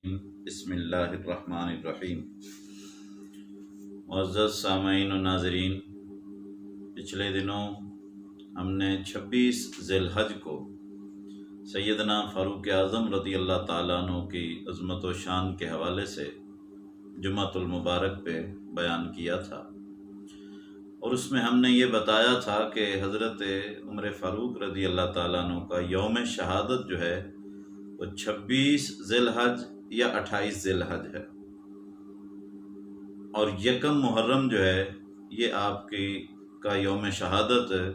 بسم اللہ الرحمن الرحیم۔ معزز سامعین و ناظرین، پچھلے دنوں ہم نے 26 ذی الحج کو سیدنا فاروق اعظم رضی اللہ تعالیٰ عنہ کی عظمت و شان کے حوالے سے جمعۃ المبارک پہ بیان کیا تھا، اور اس میں ہم نے یہ بتایا تھا کہ حضرت عمر فاروق رضی اللہ تعالیٰ عنہ کا یوم شہادت جو ہے وہ 26 ذی الحج یا 28 ذی الحج ہے، اور یکم محرم جو ہے یہ آپ کا یوم شہادت ہے۔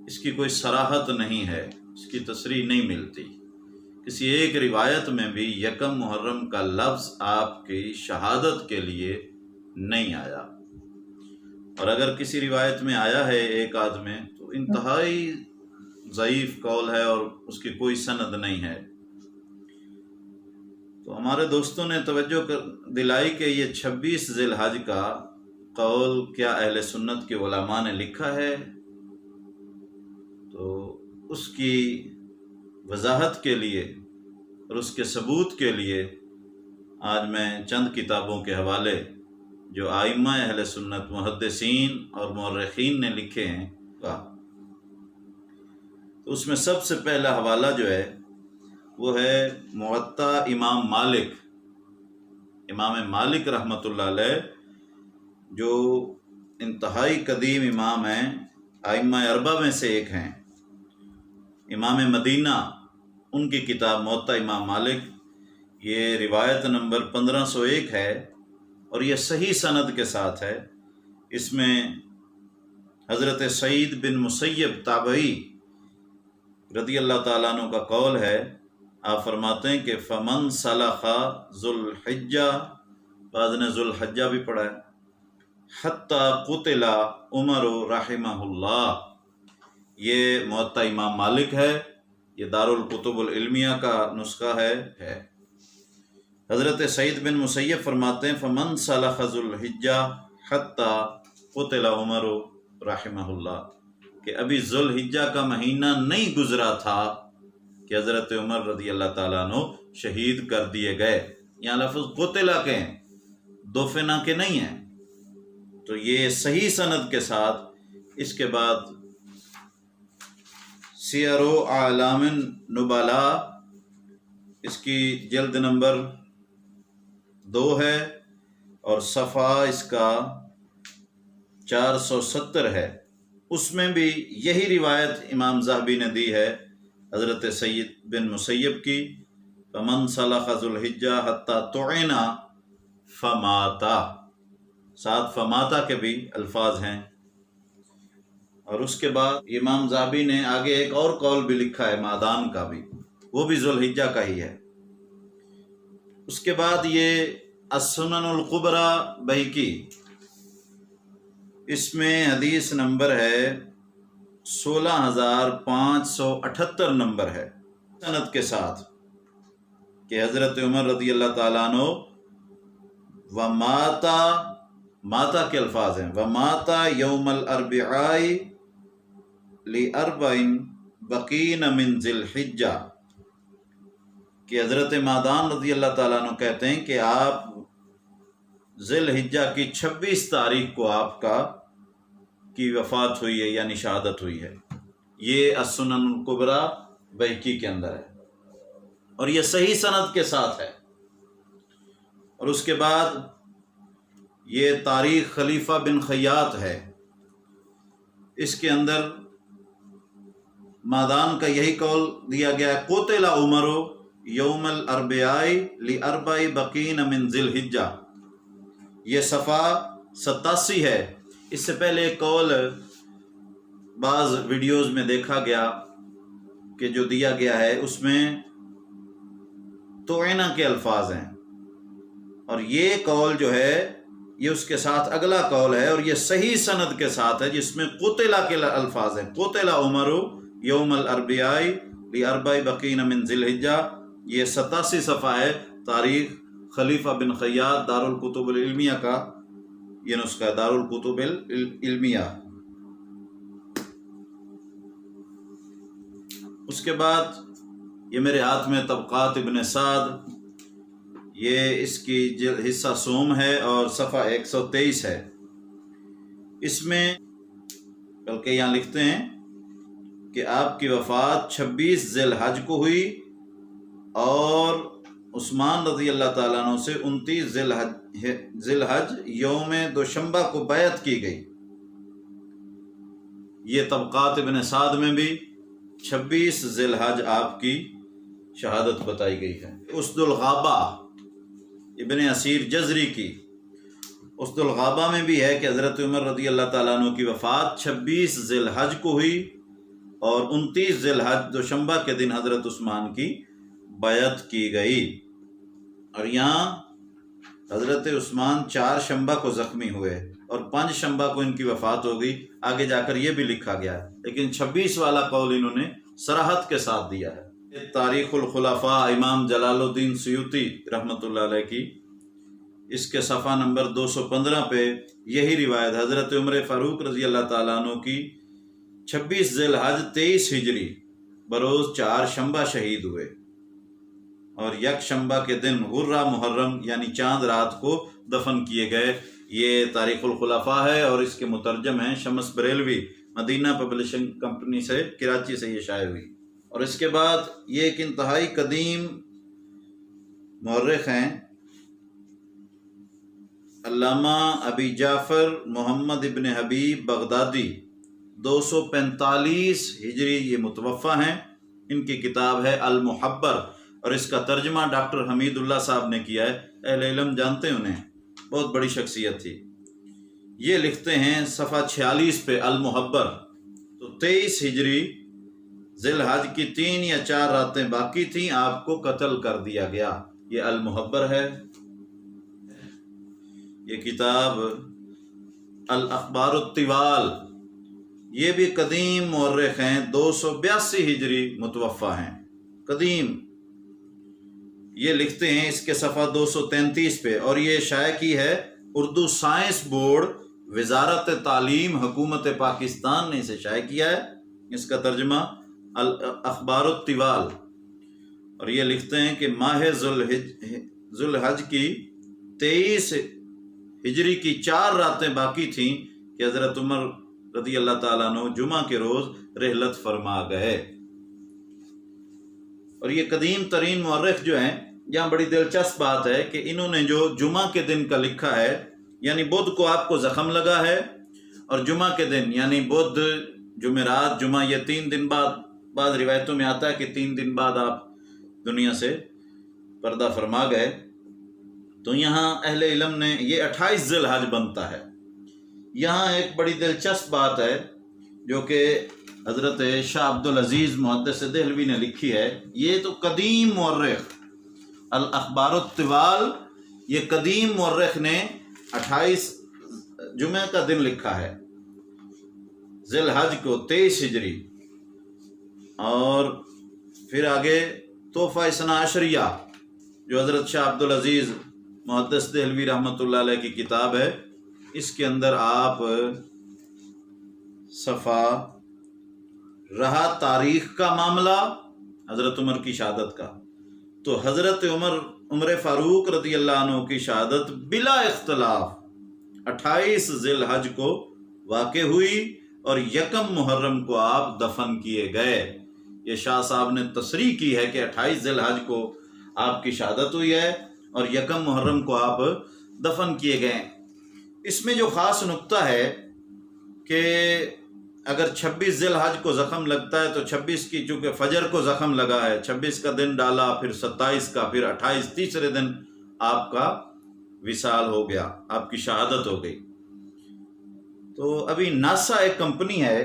اس کی کوئی صراحت نہیں ہے، اس کی تصریح نہیں ملتی، کسی ایک روایت میں بھی یکم محرم کا لفظ آپ کی شہادت کے لیے نہیں آیا، اور اگر کسی روایت میں آیا ہے ایک آدھ میں تو انتہائی ضعیف قول ہے اور اس کی کوئی سند نہیں ہے۔ تو ہمارے دوستوں نے توجہ دلائی کہ یہ 26 ذی الحج کا قول کیا اہل سنت کے علماء نے لکھا ہے، تو اس کی وضاحت کے لیے اور اس کے ثبوت کے لیے آج میں چند کتابوں کے حوالے جو ائمہ اہل سنت محدثین اور مورخین نے لکھے ہیں تو اس میں سب سے پہلا حوالہ جو ہے وہ ہے موطا امام مالک رحمۃ اللہ علیہ، جو انتہائی قدیم امام ہیں، ائمہ اربعہ میں سے ایک ہیں، امام مدینہ، ان کی کتاب موطا امام مالک، یہ روایت نمبر 1501 ہے اور یہ صحیح سند کے ساتھ ہے۔ اس میں حضرت سعید بن مسیب تابعی رضی اللہ تعالیٰ عنہ کا قول ہے، آپ فرماتے ہیں کہ فمن سلخ ذو الحجہ، بعض نے ذو الحجہ بھی پڑھا ہے، حتی قتل عمر رحمہ اللہ، یہ موطا امام مالک ہے، یہ دارالکتب العلمیہ کا نسخہ ہے۔ حضرت سعید بن مسیب فرماتے ہیں فمن سلخ ذو الحجہ حتی قتل عمر رحمہ اللہ، کہ ابھی ذو الحجہ کا مہینہ نہیں گزرا تھا کہ حضرت عمر رضی اللہ تعالیٰ عنہ شہید کر دیے گئے۔ یہاں لفظ قتلہ کے ہیں، دفنہ کے نہیں ہیں، تو یہ صحیح سند کے ساتھ۔ اس کے بعد سیر و اعلام النبلاء، اس کی جلد نمبر 2 ہے اور صفحہ اس کا 470 ہے، اس میں بھی یہی روایت امام ذہبی نے دی ہے حضرت سعید بن مسیب کی، فمن سلخ ذو الحجہ حتی طعن فماتا، ساتھ فماتا کے بھی الفاظ ہیں۔ اور اس کے بعد امام ذہبی نے آگے ایک اور قول بھی لکھا ہے معدان کا بھی، وہ بھی ذو الحجہ کا ہی ہے۔ اس کے بعد یہ السنن الکبریٰ بہقی، اس میں حدیث نمبر ہے 16578 نمبر ہے سند کے ساتھ، کہ حضرت عمر رضی اللہ تعالیٰ عنہ ماتا کے الفاظ ہیں، وماتا یوم الاربعاء لاربع بقین من ذی الحجہ، کہ حضرت معدان رضی اللہ تعالیٰ عنہ کہتے ہیں کہ آپ ذی الحجہ کی 26 تاریخ کو آپ کی وفات ہوئی ہے یعنی شہادت ہوئی ہے۔ یہ السنن الکبریٰ بہقی کے اندر ہے اور یہ صحیح سند کے ساتھ ہے۔ اور اس کے بعد یہ تاریخ خلیفہ بن خیاط ہے، اس کے اندر معدان کا یہی قول دیا گیا ہے، قتل عمر یوم الاربعاء لاربع بقین من ذی الحجہ، یہ صفحہ 87 ہے۔ اس سے پہلے ایک قول بعض ویڈیوز میں دیکھا گیا کہ جو دیا گیا ہے اس میں طعنہ کے الفاظ ہیں، اور یہ قول جو ہے یہ اس کے ساتھ اگلا قول ہے اور یہ صحیح سند کے ساتھ ہے، جس میں قتلہ کے الفاظ ہیں، قتل عمر یوم الاربعاء لاربع بقین من ذی الحجہ، یہ 87 صفحہ ہے، تاریخ خلیفہ بن خیاط دارالکتب العلمیہ کا یہ نسخہ، دارالکتب العلمیہ۔ اس کے بعد یہ میرے ہاتھ میں طبقات ابن سعد، یہ اس کی حصہ سوم ہے اور صفحہ 123 ہے۔ اس میں بلکہ یہاں لکھتے ہیں کہ آپ کی وفات 26 ذی الحج کو ہوئی اور عثمان رضی اللہ تعالیٰ عنہ سے 29 ذی الحج یوم دوشنبہ کو بیعت کی گئی۔ یہ طبقات ابن سعد میں بھی 26 ذی الحج آپ کی شہادت بتائی گئی ہے۔ اسد الغابہ ابن اسیر جزری کی اسد الغابہ میں بھی ہے کہ حضرت عمر رضی اللہ تعالیٰ عنہ کی وفات 26 ذی الحج کو ہوئی اور 29 ذی الحج دوشنبہ کے دن حضرت عثمان کی بیعت کی گئی۔ اور یہاں حضرت عثمان 4 شنبہ کو زخمی ہوئے اور 5 شنبہ کو ان کی وفات ہو گئی۔ آگے جا کر یہ بھی لکھا گیا ہے، لیکن 26 والا قول انہوں نے صراحت کے ساتھ دیا ہے۔ تاریخ الخلفاء امام جلال الدین سیوطی رحمۃ اللہ علیہ کی اس کے صفحہ نمبر 215 پہ یہی روایت حضرت عمر فاروق رضی اللہ تعالیٰ عنہ کی 26 ذی الحج 23 ہجری بروز 4 شنبہ شہید ہوئے اور یک شنبہ کے دن غرہ محرم یعنی چاند رات کو دفن کیے گئے۔ یہ تاریخ الخلفاء ہے اور اس کے مترجم ہیں شمس بریلوی، مدینہ پبلشنگ کمپنی سے کراچی سے یہ شائع ہوئی۔ اور اس کے بعد یہ ایک انتہائی قدیم مورخ ہیں علامہ ابی جعفر محمد ابن حبیب بغدادی، 245 ہجری یہ متوفہ ہیں۔ ان کی کتاب ہے المحبر اور اس کا ترجمہ ڈاکٹر حمید اللہ صاحب نے کیا ہے۔ اہل علم جانتے ہیں انہیں، بہت بڑی شخصیت تھی۔ یہ لکھتے ہیں صفحہ 46 پہ المحبر، تو 23 ہجری ذی الحج کی 3 یا 4 راتیں باقی تھیں، آپ کو قتل کر دیا گیا۔ یہ المحبر ہے۔ یہ کتاب الاخبار الطوال، یہ بھی قدیم مورخ ہیں، 282 ہجری متوفہ ہیں، قدیم۔ یہ لکھتے ہیں اس کے صفحہ 233 پہ، اور یہ شائع کی ہے اردو سائنس بورڈ، وزارت تعلیم، حکومت پاکستان نے اسے شائع کیا ہے۔ اس کا ترجمہ الاخبار الطوال۔ اور یہ لکھتے ہیں کہ ماہ ذی الحج کی 23 ہجری کی 4 راتیں باقی تھیں کہ حضرت عمر رضی اللہ تعالیٰ عنہ جمعہ کے روز رحلت فرما گئے۔ اور یہ قدیم ترین مورخ جو ہیں، یہاں بڑی دلچسپ بات ہے کہ انہوں نے جو جمعہ کے دن کا لکھا ہے، یعنی بدھ کو آپ کو زخم لگا ہے اور جمعہ کے دن یعنی بدھ، جمعرات، جمعہ، یہ 3 دن بعد روایتوں میں آتا ہے کہ 3 دن بعد آپ دنیا سے پردہ فرما گئے۔ تو یہاں اہل علم نے یہ 28 ذی الحج بنتا ہے۔ یہاں ایک بڑی دلچسپ بات ہے جو کہ حضرت شاہ عبدالعزیز محدث دہلوی نے لکھی ہے۔ یہ تو قدیم مورخ الاخبار الطوال، یہ قدیم مورخ نے 28 جمعہ کا دن لکھا ہے ذی الحج کو 23 ہجری۔ اور پھر آگے تحفہ اثنا عشریہ جو حضرت شاہ عبدالعزیز محدث دہلوی رحمۃ اللہ علیہ کی کتاب ہے، اس کے اندر آپ صفحہ رہا تاریخ کا معاملہ حضرت عمر کی شہادت کا، تو حضرت عمر فاروق رضی اللہ عنہ کی شہادت بلا اختلاف 28 ذی الحج کو واقع ہوئی اور 1 محرم کو آپ دفن کیے گئے۔ یہ شاہ صاحب نے تصریح کی ہے کہ 28 ذی الحج کو آپ کی شہادت ہوئی ہے اور 1 محرم کو آپ دفن کیے گئے۔ اس میں جو خاص نقطہ ہے کہ اگر 26 ذی الحج کو زخم لگتا ہے تو 26 کی چونکہ فجر کو زخم لگا ہے، 26 کا دن ڈالا، پھر 27 کا، پھر 28، تیسرے دن آپ کا وصال ہو گیا، آپ کی شہادت ہو گئی۔ تو ابھی ناسا ایک کمپنی ہے،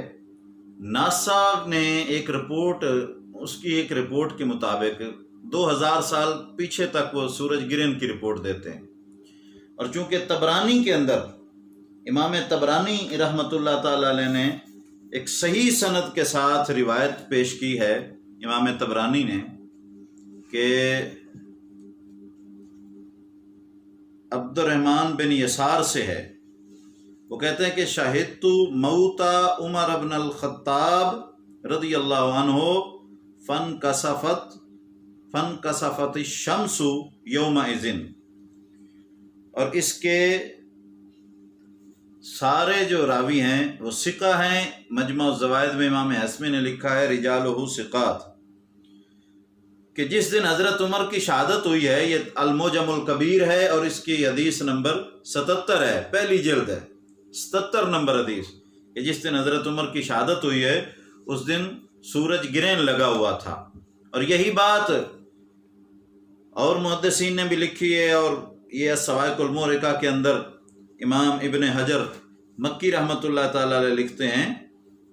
ناسا نے ایک رپورٹ، اس کی ایک رپورٹ کے مطابق 2000 سال پیچھے تک وہ سورج گرہن کی رپورٹ دیتے ہیں، اور چونکہ طبرانی کے اندر امام طبرانی رحمۃ اللہ تعالی علیہ نے ایک صحیح سند کے ساتھ روایت پیش کی ہے امام طبرانی نے کہ عبد الرحمن بن یسار سے ہے، وہ کہتے ہیں کہ شاہدت موتا عمر بن الخطاب رضی اللہ عنہ فن کسفت فانکسفت الشمس یومئذ، اور اس کے سارے جو راوی ہیں وہ ثقہ ہیں۔ مجمع الزوائد میں امام حسمی نے لکھا ہے رجالہ ثقات، کہ جس دن حضرت عمر کی شہادت ہوئی ہے، یہ المعجم الکبیر ہے اور اس کی حدیث نمبر 77 ہے، پہلی جلد ہے، 77 نمبر حدیث، کہ جس دن حضرت عمر کی شہادت ہوئی ہے اس دن سورج گرہن لگا ہوا تھا۔ اور یہی بات اور محدثین نے بھی لکھی ہے، اور یہ الصواعق المحرقہ کے اندر امام ابن حجر مکی رحمۃ اللہ تعالی علیہ لکھتے ہیں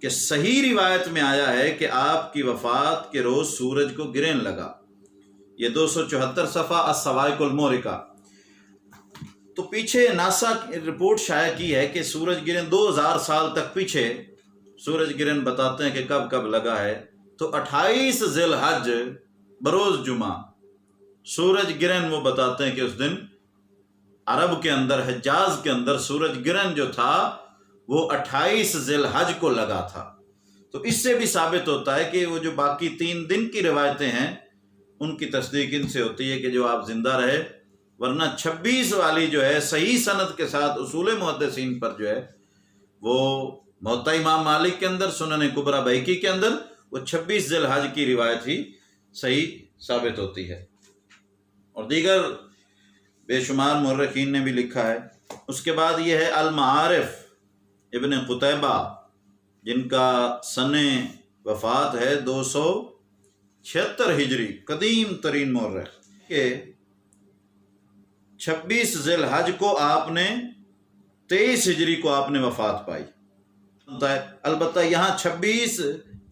کہ صحیح روایت میں آیا ہے کہ آپ کی وفات کے روز سورج کو گرہن لگا۔ یہ 274 صفحہ الصواعق المحرقہ۔ تو پیچھے ناسا رپورٹ شائع کی ہے کہ سورج گرہن 2000 سال تک پیچھے سورج گرہن بتاتے ہیں کہ کب کب لگا ہے۔ تو 28 ذی الحج بروز جمعہ سورج گرہن وہ بتاتے ہیں کہ اس دن عرب کے اندر، حجاز کے اندر سورج گرہن جو تھا وہ 28 ذی الحج کو لگا تھا۔ تو اس سے بھی ثابت ہوتا ہے کہ وہ جو باقی 3 دن کی روایتیں ہیں ان کی تصدیق ان سے ہوتی ہے کہ جو آپ زندہ رہے، ورنہ 26 والی جو ہے صحیح سند کے ساتھ اصول محدثین پر جو ہے وہ موطا امام مالک کے اندر، سنن کبریٰ بہقی کے اندر وہ 26 ذی الحج کی روایت ہی صحیح ثابت ہوتی ہے، اور دیگر بے شمار مورخین نے بھی لکھا ہے۔ اس کے بعد یہ ہے المعارف ابن قتیبہ، جن کا سن وفات ہے 276 ہجری، قدیم ترین مورخ، کہ 26 ذی الحج کو آپ نے 23 ہجری کو آپ نے وفات پائی۔ البتہ یہاں 26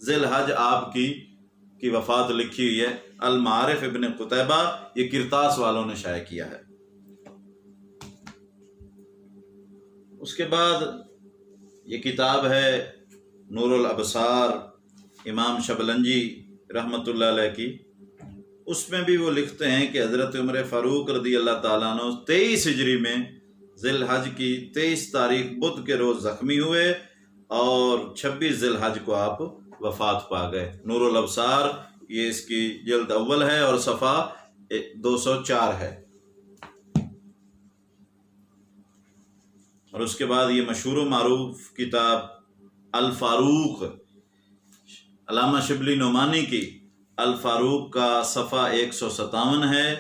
ذی الحج آپ کی وفات لکھی ہوئی ہے۔ المعارف ابن قتیبہ، یہ کرتاس والوں نے شائع کیا ہے۔ اس کے بعد یہ کتاب ہے نور الابصار امام شبلنجی رحمۃ اللہ علیہ کی۔ اس میں بھی وہ لکھتے ہیں کہ حضرت عمر فاروق رضی اللہ تعالیٰ عنہ 23 ہجری میں ذی الحج کی 23 تاریخ بدھ کے روز زخمی ہوئے اور 26 ذی الحج کو آپ وفات پا گئے۔ نور الابصار یہ اس کی جلد اول ہے اور صفحہ 204 ہے۔ اور اس کے بعد یہ مشہور و معروف کتاب الفاروق، علامہ شبلی نعمانی کی الفاروق کا صفحہ 157 ہے،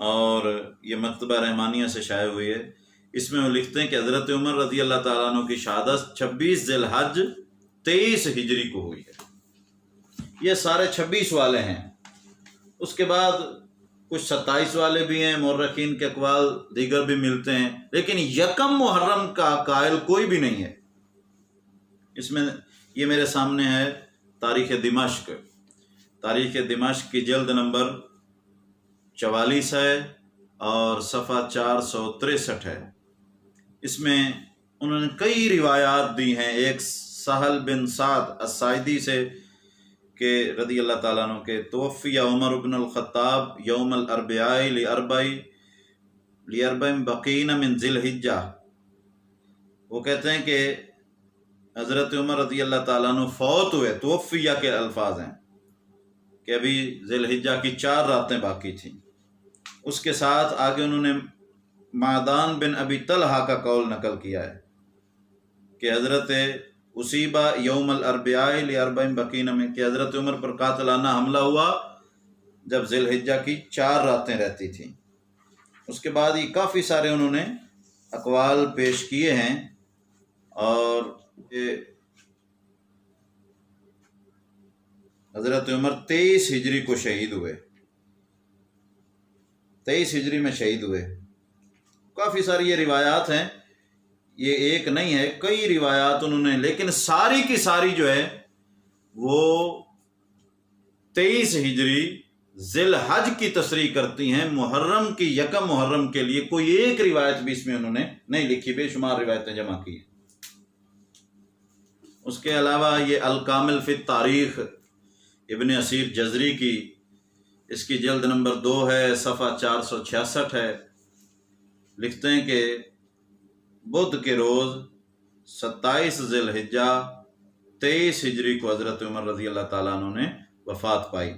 اور یہ مکتبہ رحمانیہ سے شائع ہوئی ہے۔ اس میں وہ لکھتے ہیں کہ حضرت عمر رضی اللہ تعالیٰ عنہ کی شہادت 26 ذی الحج 23 ہجری کو ہوئی ہے۔ یہ سارے 26 والے ہیں۔ اس کے بعد کچھ 27 والے بھی ہیں، مورخین کے اقوال دیگر بھی ملتے ہیں، لیکن یکم محرم کا قائل کوئی بھی نہیں ہے۔ اس میں یہ میرے سامنے ہے تاریخ دمشق، تاریخ دمشق کی جلد نمبر 44 ہے اور صفحہ 463 ہے۔ اس میں انہوں نے کئی روایات دی ہیں، ایک سہل بن سعد الساعدی سے کہ رضی اللہ تعالیٰ عنہ کے توفی عمر بن الخطاب یوم الاربعاء لاربع بقین من ذی الحجہ۔ وہ کہتے ہیں کہ حضرت عمر رضی اللہ تعالیٰ عنہ فوت ہوئے، توفیہ کے الفاظ ہیں کہ ابھی ذی الحجہ کی 4 راتیں باقی تھیں۔ اس کے ساتھ آگے انہوں نے معدان بن ابی طلحہ کا قول نقل کیا ہے کہ حضرت اصیبہ یوم الاربعاء لاربع بقین میں، کہ حضرت عمر پر قاتلانہ حملہ ہوا جب ذی الحجہ کی 4 راتیں رہتی تھیں۔ اس کے بعد یہ کافی سارے انہوں نے اقوال پیش کیے ہیں، اور حضرت عمر 23 ہجری کو شہید ہوئے، 23 ہجری میں شہید ہوئے۔ کافی ساری یہ روایات ہیں، یہ ایک نہیں ہے، کئی روایات انہوں نے، لیکن ساری کی ساری جو ہے وہ 23 ہجری ذی الحج کی تصریح کرتی ہیں، محرم کی یکم محرم کے لیے کوئی ایک روایت بھی اس میں انہوں نے نہیں لکھی، بے شمار روایتیں جمع کی ہیں۔ اس کے علاوہ یہ الکامل فی التاریخ ابن اسیر جزری کی، اس کی جلد نمبر 2 ہے، صفحہ 466 ہے۔ لکھتے ہیں کہ بدھ کے روز 27 ذی الحجہ 23 ہجری کو حضرت عمر رضی اللہ تعالیٰ عنہ نے وفات پائی۔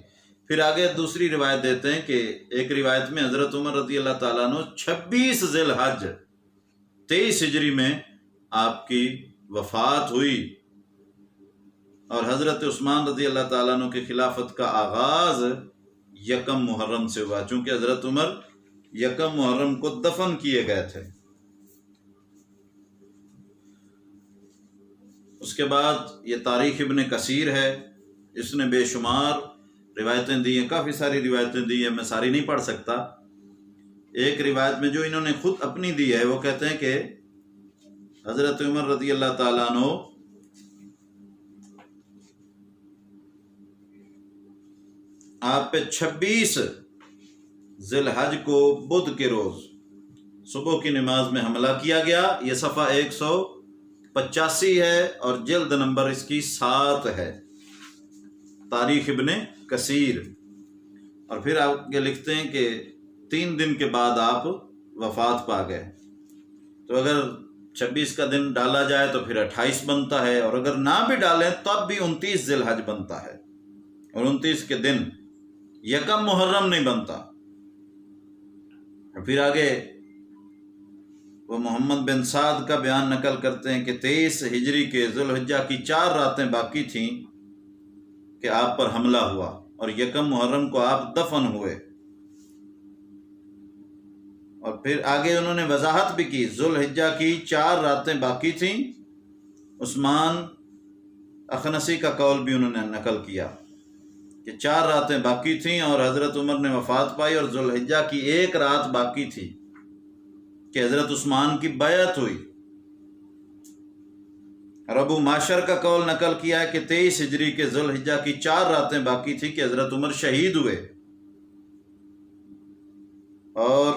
پھر آگے دوسری روایت دیتے ہیں کہ ایک روایت میں حضرت عمر رضی اللہ تعالیٰ عنہ 26 ذی الحج 23 ہجری میں آپ کی وفات ہوئی، اور حضرت عثمان رضی اللہ تعالیٰ عنہ کی خلافت کا آغاز 1 محرم سے ہوا، چونکہ حضرت عمر 1 محرم کو دفن کیے گئے تھے۔ اس کے بعد یہ تاریخ ابن کثیر ہے، اس نے بے شمار روایتیں دی ہیں، کافی ساری روایتیں دی ہیں، میں ساری نہیں پڑھ سکتا۔ ایک روایت میں جو انہوں نے خود اپنی دی ہے وہ کہتے ہیں کہ حضرت عمر رضی اللہ تعالیٰ عنہ آپ پہ 26 ذی الحج کو بدھ کے روز صبح کی نماز میں حملہ کیا گیا۔ یہ صفحہ 185 ہے اور جلد نمبر اس کی 7 ہے، تاریخ ابن کثیر۔ اور پھر آگے لکھتے ہیں کہ 3 دن کے بعد آپ وفات پا گئے۔ تو اگر 26 کا دن ڈالا جائے تو پھر 28 بنتا ہے، اور اگر نہ بھی ڈالیں تب بھی 29 ذی الحج بنتا ہے، اور 29 کے دن 1 محرم نہیں بنتا۔ اور پھر آگے وہ محمد بن سعد کا بیان نقل کرتے ہیں کہ 23 ہجری کے ذی الحجہ کی 4 راتیں باقی تھیں کہ آپ پر حملہ ہوا، اور 1 محرم کو آپ دفن ہوئے۔ اور پھر آگے انہوں نے وضاحت بھی کی، ذی الحجہ کی 4 راتیں باقی تھیں۔ عثمان اخنسی کا قول بھی انہوں نے نقل کیا کہ 4 راتیں باقی تھیں اور حضرت عمر نے وفات پائی، اور ذی الحجہ کی 1 رات باقی تھی کہ حضرت عثمان کی بیعت ہوئی۔ اور ابو معشر کا قول نقل کیا ہے کہ 23 ہجری کے ذی الحجہ کی 4 راتیں باقی تھی کہ حضرت عمر شہید ہوئے۔ اور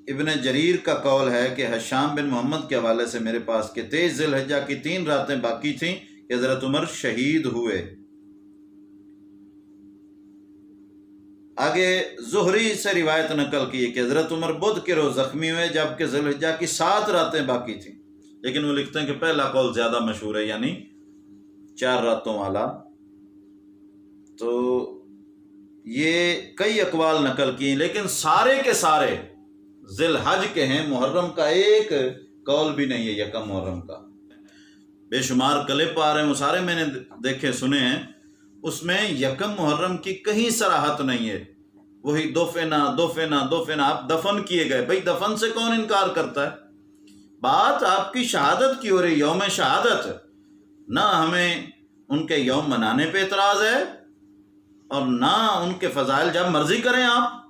ابن جریر کا قول ہے کہ حشام بن محمد کے حوالے سے میرے پاس کہ 23 ذی الحجہ کی 3 راتیں باقی تھیں کہ حضرت عمر شہید ہوئے۔ آگے زہری سے روایت نقل کی کہ حضرت عمر بدھ کے روز زخمی ہوئے جبکہ ذی الحجہ کی 7 راتیں باقی تھیں، لیکن وہ لکھتے ہیں کہ پہلا قول زیادہ مشہور ہے، یعنی 4 راتوں والا۔ تو یہ کئی اقوال نقل کی، لیکن سارے کے سارے ذی الحج کے ہیں، محرم کا ایک قول بھی نہیں ہے 1 محرم کا۔ بے شمار کلپ آ رہے ہیں، وہ سارے میں نے دیکھے سنے ہیں، اس میں 1 محرم کی کہیں صراحت نہیں ہے۔ وہی دفن آپ دفن کیے گئے، بھئی دفن سے کون انکار کرتا ہے؟ بات آپ کی شہادت کی ہو رہی، یوم شہادت۔ نہ ہمیں ان کے یوم منانے پہ اعتراض ہے، اور نہ ان کے فضائل جب مرضی کریں آپ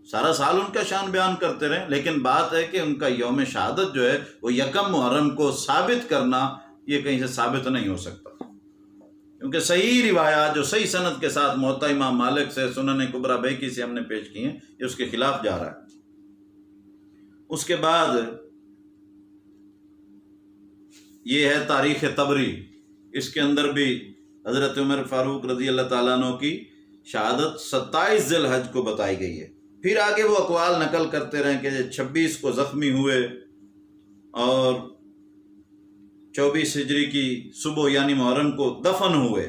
سارا سال ان کا شان بیان کرتے رہیں، لیکن بات ہے کہ ان کا یوم شہادت جو ہے وہ 1 محرم کو ثابت کرنا یہ کہیں سے ثابت نہیں ہو سکتا، کیونکہ صحیح روایات جو صحیح سند کے ساتھ موطا امام مالک سے، سنن کبریٰ بیہقی سے ہم نے پیش کی ہیں، یہ اس کے خلاف جا رہا ہے۔ اس کے بعد یہ ہے تاریخ طبری، اس کے اندر بھی حضرت عمر فاروق رضی اللہ تعالیٰ عنہ کی شہادت 27 ذی الحج کو بتائی گئی ہے۔ پھر آگے وہ اقوال نقل کرتے رہیں کہ 26 کو زخمی ہوئے اور 24 ہجری کی صبح یعنی محرم کو دفن ہوئے۔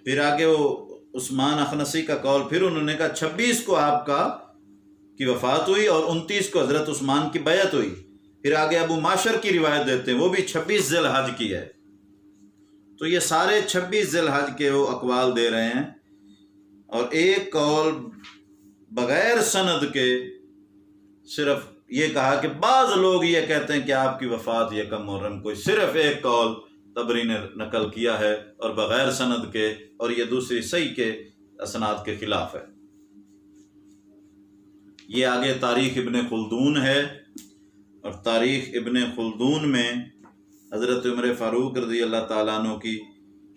پھر آگے وہ عثمان اخنسی کا قول، پھر انہوں نے کہا 26 کو آپ کی وفات ہوئی اور 29 کو حضرت عثمان کی بیعت ہوئی۔ پھر آگے ابو معشر کی روایت دیتے ہیں، وہ بھی 26 ذی الحج کی ہے۔ تو یہ سارے 26 ذی الحج کے وہ اقوال دے رہے ہیں، اور ایک قول بغیر سند کے صرف یہ کہا کہ بعض لوگ یہ کہتے ہیں کہ آپ کی وفات 1 محرم کو، صرف ایک قول طبری نے نقل کیا ہے اور بغیر سند کے، اور یہ دوسری صحیح کے اسناد کے خلاف ہے۔ یہ آگے تاریخ ابن خلدون ہے، اور تاریخ ابن خلدون میں حضرت عمر فاروق رضی اللہ تعالیٰ عنہ کی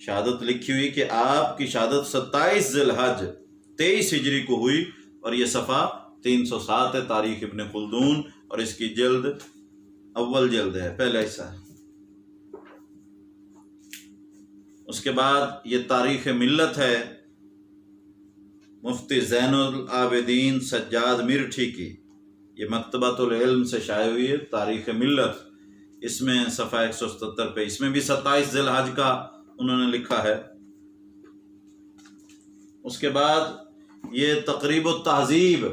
شہادت لکھی ہوئی کہ آپ کی شہادت 27 ذی الحج 23 ہجری کو ہوئی، اور یہ صفحہ 307 ہے تاریخ ابن خلدون، اور اس کی جلد اول جلد ہے، پہلا حصہ ہے۔ اس کے بعد یہ تاریخ ملت ہے، مفتی زین العابدین سجاد میرٹھی کی، یہ مکتبۃ العلم سے شائع ہوئی ہے تاریخ ملت، اس میں صفحہ 177 پہ، اس میں بھی 27 ذی الحج کا انہوں نے لکھا ہے۔ اس کے بعد یہ تقریب التہذیب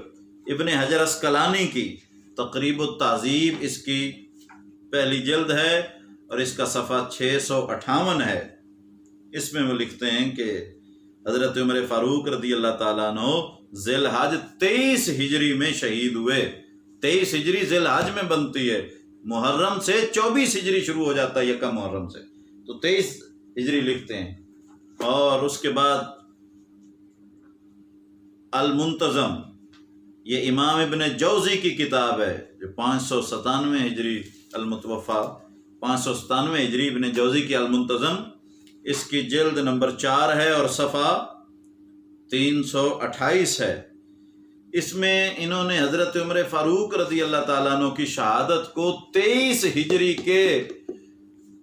ابن حجر اسقلانی کی تقریب التہذیب، اس کی پہلی جلد ہے اور اس کا صفحہ 658 ہے۔ اس میں وہ لکھتے ہیں کہ حضرت عمر فاروق رضی اللہ تعالیٰ عنہ ذی الحج 23 ہجری میں شہید ہوئے۔ 23 ہجری ذی الحج میں بنتی ہے، محرم سے 24 ہجری شروع ہو جاتا ہے، یکم محرم سے، تو 23 ہجری لکھتے ہیں۔ اور اس کے بعد المنتظم، یہ امام ابن جوزی کی کتاب ہے جو 597 ہجری المتوفا، 597 ہجری ابن جوزی کی المنتظم، اس کی جلد نمبر 4 ہے اور صفحہ 328 ہے۔ اس میں انہوں نے حضرت عمر فاروق رضی اللہ تعالیٰ عنہ کی شہادت کو 23 ہجری کے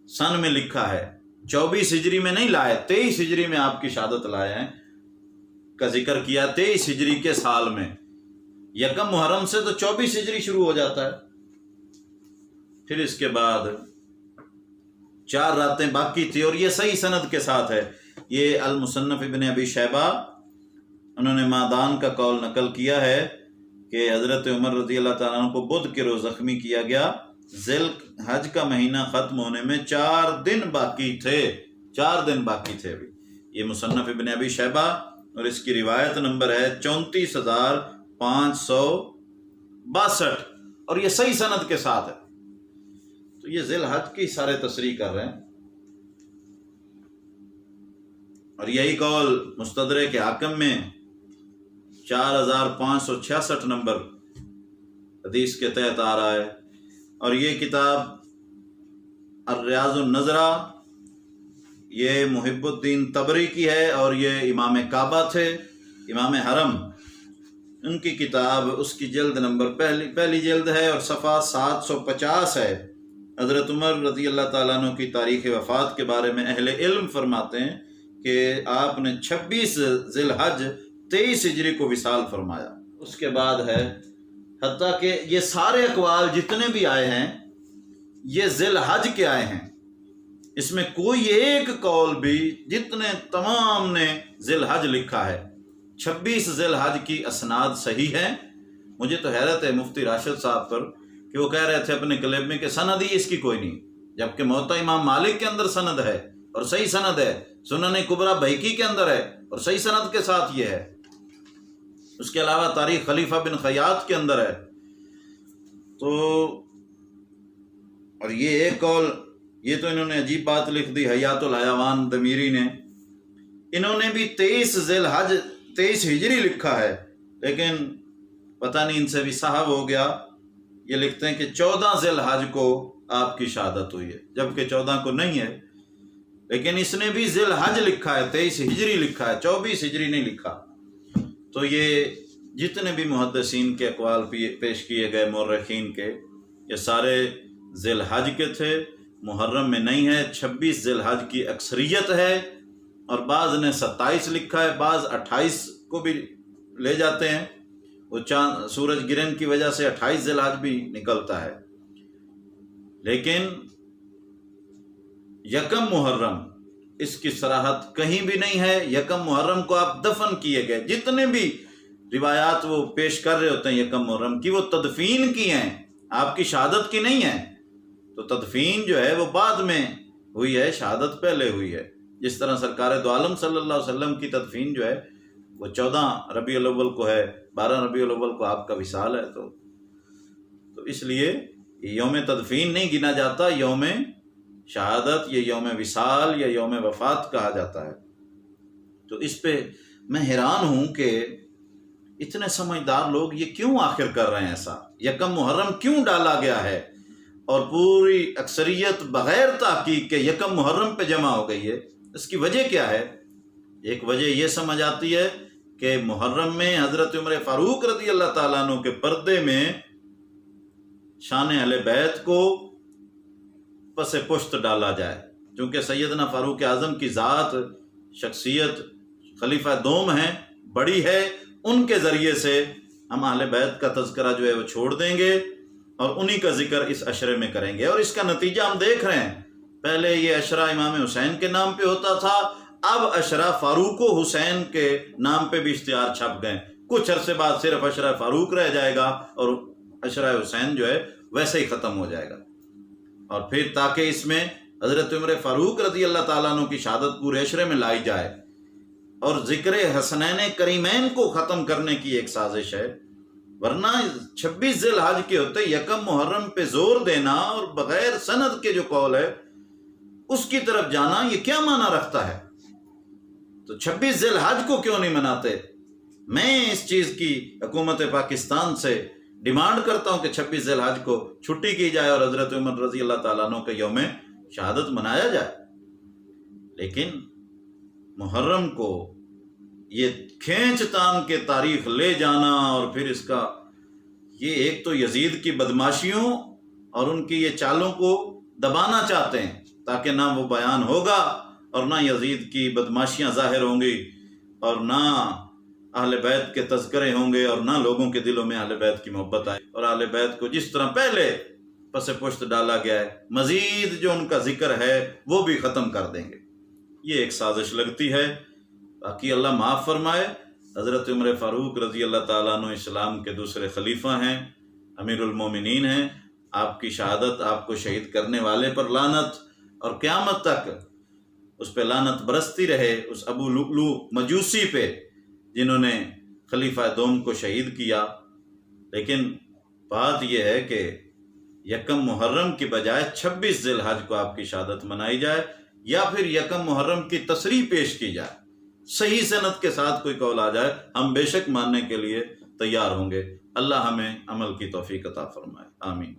سن میں لکھا ہے، 24 ہجری میں نہیں لائے، 23 ہجری میں آپ کی شہادت لائے ہیں کا ذکر کیا، 23 ہجری کے سال میں۔ یکم محرم سے تو 24 ہجری شروع ہو جاتا ہے۔ پھر اس کے بعد 4 راتیں باقی تھی، اور یہ صحیح سند کے ساتھ ہے۔ یہ المصنف ابن ابی شیبہ انہوں نے مادان کا قول نقل کیا ہے کہ حضرت عمر رضی اللہ تعالیٰ عنہ کو بدھ کے روز زخمی کیا گیا، ذی الحج کا مہینہ ختم ہونے میں 4 دن باقی تھے، 4 دن باقی تھے ابھی۔ یہ مصنف ابن ابی شیبہ اور اس کی روایت نمبر ہے 34,562 اور یہ صحیح سند کے ساتھ ہے۔ تو یہ ذی الحج کی سارے تصریح کر رہے ہیں، اور یہی قول مستدرک حاکم میں 4,566 نمبر حدیث کے تحت آ رہا ہے۔ اور یہ کتاب الریاض النظرہ یہ محب الدین طبری کی ہے، اور یہ امام کعبہ تھے، امام حرم، ان کی کتاب، اس کی جلد نمبر پہلی جلد ہے اور صفحہ 750 ہے۔ حضرت عمر رضی اللہ تعالیٰ عنہ کی تاریخ وفات کے بارے میں اہل علم فرماتے ہیں کہ آپ نے 26 ذی الحج 23 ہجری کو وصال فرمایا۔ اس کے بعد ہے، حتیٰ کہ یہ سارے اقوال جتنے بھی آئے ہیں یہ ذی الحج کے آئے ہیں، اس میں کوئی ایک قول بھی، جتنے تمام نے ذی الحج لکھا ہے، 26 ذی الحج کی اسناد صحیح ہے۔ مجھے تو حیرت ہے مفتی راشد صاحب پر کہ وہ کہہ رہے تھے اپنے کلب میں کہ سند ہی اس کی کوئی نہیں، جبکہ موطا امام مالک کے اندر سند ہے اور صحیح سند ہے، سنن کبریٰ بہقی کے اندر ہے اور صحیح سند کے ساتھ یہ ہے، اس کے علاوہ تاریخ خلیفہ بن خیاط کے اندر ہے۔ تو اور یہ ایک قول، یہ تو انہوں نے عجیب بات لکھ دی، حیات الحیوان دمیری نے، انہوں نے بھی 23 ذی الحج 23 ہجری لکھا ہے، لیکن پتہ نہیں ان سے بھی صاحب ہو گیا، یہ لکھتے ہیں کہ 14 ذی الحج کو آپ کی شہادت ہوئی ہے، جبکہ 14 کو نہیں ہے، لیکن اس نے بھی ذی الحج لکھا ہے، 23 ہجری لکھا ہے، 24 ہجری نہیں لکھا۔ تو یہ جتنے بھی محدثین کے اقوال پیش کیے گئے مورخین کے، یہ سارے ذی الحج کے تھے، محرم میں نہیں ہے۔ 26 ذی الحج کی اکثریت ہے، اور بعض نے 27 لکھا ہے، بعض 28 کو بھی لے جاتے ہیں، وہ چاند سورج گرہن کی وجہ سے 28 ذی الحج بھی نکلتا ہے، لیکن یکم محرم اس کی صراحت کہیں بھی نہیں ہے۔ یکم محرم کو آپ دفن کیے گئے، جتنے بھی روایات وہ پیش کر رہے ہوتے ہیں یکم محرم کی، وہ تدفین کی ہیں، آپ کی شہادت کی نہیں ہے۔ تو تدفین جو ہے وہ بعد میں ہوئی ہے، شہادت پہلے ہوئی ہے۔ جس طرح سرکار دو عالم صلی اللہ علیہ وسلم کی تدفین جو ہے وہ 14 ربیع الاول کو ہے، 12 ربیع الاول کو آپ کا وصال ہے، تو اس لیے یوم تدفین نہیں گنا جاتا، یوم شہادت یا یوم وصال یا یوم وفات کہا جاتا ہے۔ تو اس پہ میں حیران ہوں کہ اتنے سمجھدار لوگ یہ کیوں آخر کر رہے ہیں ایسا، یکم محرم کیوں ڈالا گیا ہے، اور پوری اکثریت بغیر تحقیق کے یکم محرم پہ جمع ہو گئی ہے۔ اس کی وجہ کیا ہے؟ ایک وجہ یہ سمجھ آتی ہے کہ محرم میں حضرت عمر فاروق رضی اللہ تعالیٰ عنہ کے پردے میں شان اہل بیت کو پس پشت ڈالا جائے، چونکہ سیدنا فاروق اعظم کی ذات، شخصیت خلیفہ دوم ہیں، بڑی ہے، ان کے ذریعے سے ہم اہل بیت کا تذکرہ جو ہے وہ چھوڑ دیں گے اور انہی کا ذکر اس عشرے میں کریں گے۔ اور اس کا نتیجہ ہم دیکھ رہے ہیں، پہلے یہ عشرہ امام حسین کے نام پہ ہوتا تھا، اب اشرا فاروق و حسین کے نام پہ بھی اشتہار چھپ گئے، کچھ عرصے بعد صرف اشرا فاروق رہ جائے گا اور اشرا حسین جو ہے ویسے ہی ختم ہو جائے گا۔ اور پھر تاکہ اس میں حضرت عمر فاروق رضی اللہ تعالیٰ عنہ کی شہادت پورے عشرے میں لائی جائے اور ذکر حسنین کریمین کو ختم کرنے کی ایک سازش ہے، ورنہ 26 ذی الحج کے ہوتے یکم محرم پہ زور دینا اور بغیر سند کے جو قول ہے اس کی طرف جانا، یہ کیا معنی رکھتا ہے؟ تو 26 ذی الحج کو کیوں نہیں مناتے؟ میں اس چیز کی حکومت پاکستان سے ڈیمانڈ کرتا ہوں کہ 26 ذی الحج کو چھٹی کی جائے اور حضرت عمر رضی اللہ تعالیٰ عنہ کا یوم شہادت منایا جائے، لیکن محرم کو یہ کھینچ تان کے تاریخ لے جانا اور پھر اس کا یہ ایک تو یزید کی بدماشیوں اور ان کی یہ چالوں کو دبانا چاہتے ہیں تاکہ نہ وہ بیان ہوگا اور نہ یزید کی بدماشیاں ظاہر ہوں گی اور نہ اہل بیت کے تذکرے ہوں گے اور نہ لوگوں کے دلوں میں اہل بیت کی محبت آئے، اور اہل بیت کو جس طرح پہلے پس پشت ڈالا گیا ہے مزید جو ان کا ذکر ہے وہ بھی ختم کر دیں گے۔ یہ ایک سازش لگتی ہے، باقی اللہ معاف فرمائے۔ حضرت عمر فاروق رضی اللہ تعالیٰ عنہ اسلام کے دوسرے خلیفہ ہیں، امیر المومنین ہیں، آپ کی شہادت، آپ کو شہید کرنے والے پر لعنت، اور قیامت تک اس پہ لعنت برستی رہے، اس ابو لؤلؤ مجوسی پہ جنہوں نے خلیفہ دوم کو شہید کیا۔ لیکن بات یہ ہے کہ یکم محرم کی بجائے 26 ذی الحج کو آپ کی شہادت منائی جائے، یا پھر یکم محرم کی تصریح پیش کی جائے، صحیح سند کے ساتھ کوئی قول آ جائے، ہم بے شک ماننے کے لیے تیار ہوں گے۔ اللہ ہمیں عمل کی توفیق عطا فرمائے، آمین۔